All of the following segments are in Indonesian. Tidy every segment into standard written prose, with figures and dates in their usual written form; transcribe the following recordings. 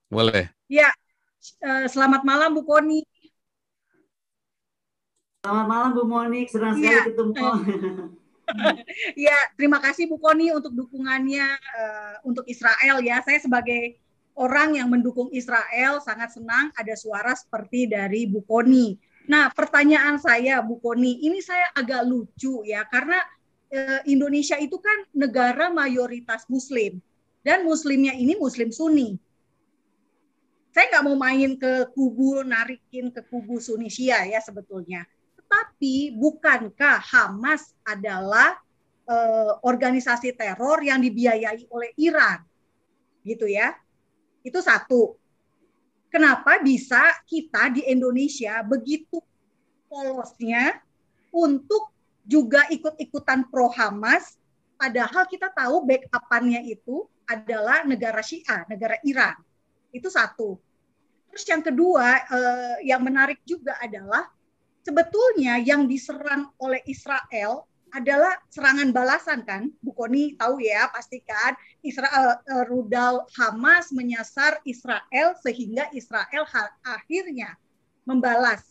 Boleh. Ya, selamat malam Bu Koni. Selamat malam Bu Monik, senang sekali ketemu. Ya, terima kasih Bu Koni untuk dukungannya untuk Israel ya. Saya sebagai orang yang mendukung Israel sangat senang ada suara seperti dari Bu Koni. Nah, pertanyaan saya Bu Koni, ini saya agak lucu ya karena Indonesia itu kan negara mayoritas Muslim dan Muslimnya ini Muslim Sunni. Saya nggak mau main ke kubu, narikin ke kubu Sunni Syiah ya sebetulnya. Tetapi bukankah Hamas adalah organisasi teror yang dibiayai oleh Iran? Gitu ya. Itu satu. Kenapa bisa kita di Indonesia begitu polosnya untuk juga ikut-ikutan pro Hamas, padahal kita tahu backup-annya itu adalah negara Syiah, negara Iran. Itu satu. Terus yang kedua, yang menarik juga adalah sebetulnya yang diserang oleh Israel adalah serangan balasan kan, Bu Koni tahu ya pastikan Israel rudal Hamas menyasar Israel sehingga Israel akhirnya membalas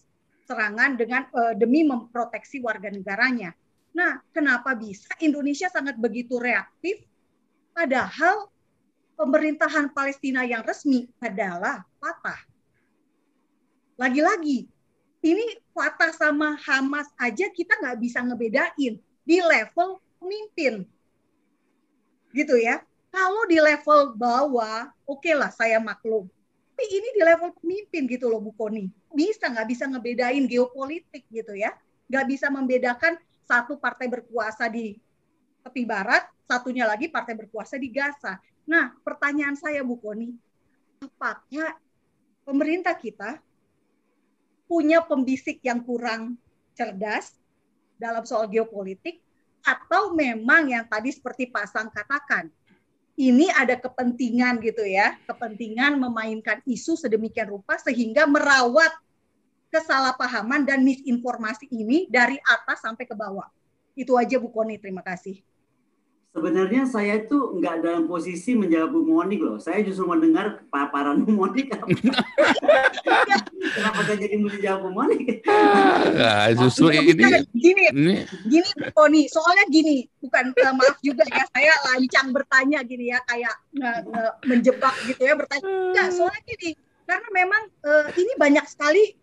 serangan dengan demi memproteksi warga negaranya. Nah, kenapa bisa Indonesia sangat begitu reaktif padahal pemerintahan Palestina yang resmi adalah Fatah. Lagi-lagi, ini Fatah sama Hamas aja kita nggak bisa ngebedain di level pemimpin. Gitu ya. Kalau di level bawah, oke lah saya maklum. Tapi ini di level pemimpin gitu loh Bu Koni. Nggak bisa ngebedain geopolitik gitu ya. Nggak bisa membedakan satu partai berkuasa di tepi barat, satunya lagi partai berkuasa di Gaza. Nah, pertanyaan saya Bu Koni, apakah pemerintah kita punya pembisik yang kurang cerdas dalam soal geopolitik, atau memang yang tadi seperti Pak Sang katakan, ini ada kepentingan gitu ya, kepentingan memainkan isu sedemikian rupa sehingga merawat kesalahpahaman dan misinformasi ini dari atas sampai ke bawah. Itu aja Bu Koni, terima kasih. Sebenarnya saya itu nggak dalam posisi menjawab Bu Monik loh. Saya justru mendengar paparan Bu Monik. Kenapa saya jadi mesti jawab Bu Monik? Nah, justru gini Bu Koni, soalnya gini, bukan maaf juga ya, saya lancang bertanya gini ya, kayak menjebak gitu ya bertanya. Enggak, soalnya gini, karena memang ini banyak sekali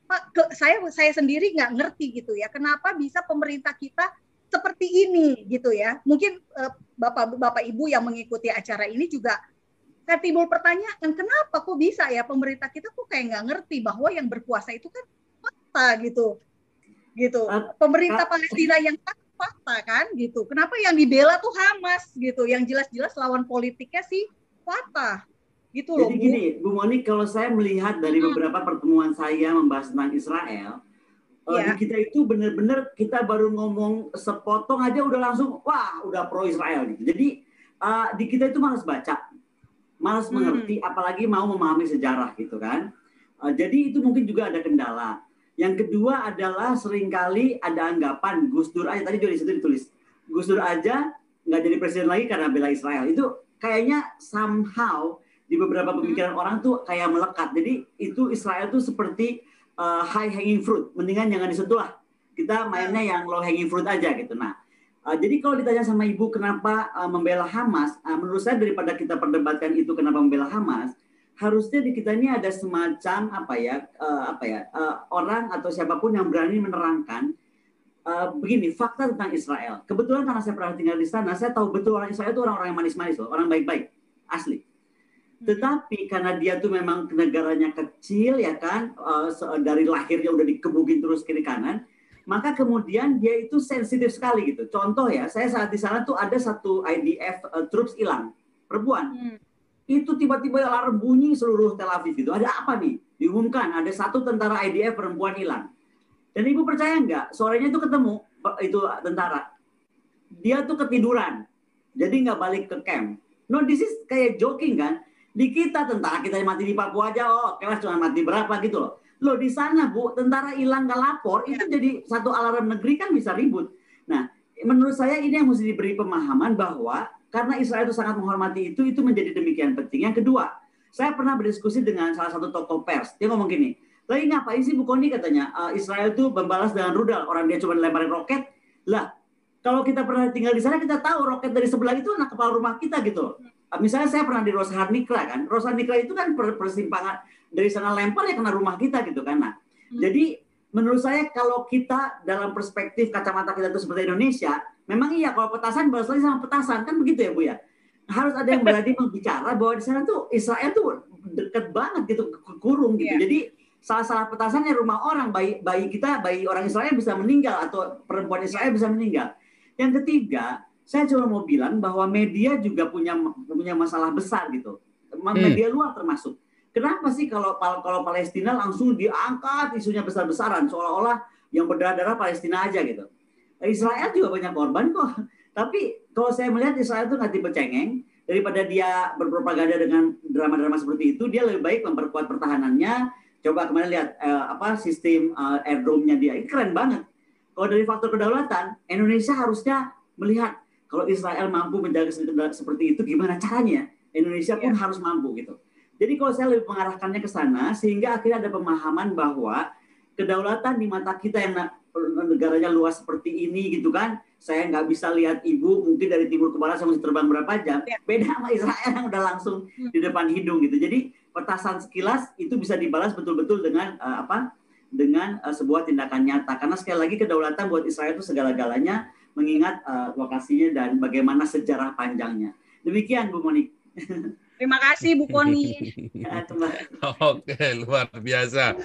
Pak, saya sendiri nggak ngerti gitu ya, kenapa bisa pemerintah kita seperti ini gitu ya. Mungkin Bapak Ibu yang mengikuti acara ini juga kan timbul pertanyaan, kenapa kok bisa ya pemerintah kita tuh kayak nggak ngerti bahwa yang berkuasa itu kan Fatah gitu. Pemerintah Palestina yang Fatah kan gitu. Kenapa yang dibela tuh Hamas gitu, yang jelas-jelas lawan politiknya sih Fatah. Gitu loh, jadi gini, Bu Monik, kalau saya melihat dari beberapa pertemuan saya membahas tentang Israel, di kita itu benar-benar kita baru ngomong sepotong aja udah langsung wah udah pro Israel gitu. Jadi di kita itu malas baca, malas mengerti, apalagi mau memahami sejarah gitu kan. Jadi itu mungkin juga ada kendala. Yang kedua adalah seringkali ada anggapan Gus Dur aja, tadi juga di situ ditulis Gus Dur aja nggak jadi presiden lagi karena bela Israel. Itu kayaknya somehow di beberapa pemikiran orang tuh kayak melekat. Jadi itu Israel tuh seperti high hanging fruit, mendingan jangan disentuh lah. Kita mainnya yang low hanging fruit aja gitu. Nah, jadi kalau ditanya sama Ibu kenapa membela Hamas, menurut saya daripada kita perdebatkan itu kenapa membela Hamas, harusnya di kita ini ada semacam orang atau siapapun yang berani menerangkan begini fakta tentang Israel. Kebetulan karena saya pernah tinggal di sana, saya tahu betul orang Israel itu orang-orang yang manis-manis loh, orang baik-baik, asli. Tetapi karena dia tuh memang negaranya kecil ya kan, dari lahirnya udah dikebukin terus kiri kanan, maka kemudian dia itu sensitif sekali gitu. Contoh ya, saya saat di sana tuh ada satu IDF troops hilang, perempuan. Itu tiba-tiba alarm bunyi seluruh Tel Aviv gitu. Ada apa nih? Diumumkan ada satu tentara IDF perempuan hilang. Dan Ibu percaya nggak? Sorenya itu ketemu itu tentara. Dia tuh ketiduran, jadi nggak balik ke camp. No, this is kayak joking kan? Di kita tentara kita yang mati di Papua aja, kelas cuma mati berapa gitu loh. Loh di sana Bu, tentara hilang nggak lapor, itu jadi satu alarm negeri kan bisa ribut. Nah, menurut saya ini yang mesti diberi pemahaman bahwa karena Israel itu sangat menghormati itu menjadi demikian penting. Yang kedua, Saya pernah berdiskusi dengan salah satu tokoh pers. Dia ngomong gini, lagi ngapain sih Bu Kony katanya, Israel itu membalas dengan rudal, orang dia cuma lemparin roket. Lah, kalau kita pernah tinggal di sana, kita tahu roket dari sebelah itu anak kepala rumah kita gitu. Misalnya saya pernah di Rosaharnikla kan, Rosaharnikla itu kan persimpangan dari sana lempar ya kena rumah kita gitu kan. Nah, jadi menurut saya kalau kita dalam perspektif kacamata kita itu seperti Indonesia, memang iya kalau petasan balas lagi sama petasan kan begitu ya Bu ya. Harus ada yang berani membicara bahwa di sana tuh Israel tuh deket banget gitu, kurung gitu. Jadi salah petasannya rumah orang, bayi kita, bayi orang Israel bisa meninggal atau perempuan Israel bisa meninggal. Yang ketiga, saya cuma mau bilang bahwa media juga punya masalah besar gitu. Media luar termasuk. Kenapa sih kalau Palestina langsung diangkat isunya besar-besaran seolah-olah yang berdarah-darah Palestina aja gitu. Israel juga banyak korban kok. Tapi kalau saya melihat Israel itu nggak tipe cengeng, daripada dia berpropaganda dengan drama-drama seperti itu, dia lebih baik memperkuat pertahanannya. Coba kemarin lihat sistem airdrome-nya dia, ini keren banget. Kalau dari faktor kedaulatan, Indonesia harusnya melihat kalau Israel mampu menjaga seperti itu, gimana caranya? Indonesia pun harus mampu gitu. Jadi kalau saya lebih mengarahkannya ke sana, sehingga akhirnya ada pemahaman bahwa kedaulatan di mata kita yang negaranya luas seperti ini gitu kan, saya nggak bisa lihat ibu mungkin dari timur ke barat saya mesti terbang berapa jam, beda sama Israel yang udah langsung di depan hidung gitu. Jadi petasan sekilas itu bisa dibalas betul-betul dengan dengan sebuah tindakan nyata, karena sekali lagi kedaulatan buat Israel itu segala-galanya, mengingat lokasinya dan bagaimana sejarah panjangnya. Demikian Bu Monik. Terima kasih Bu Kony. Oke, luar biasa.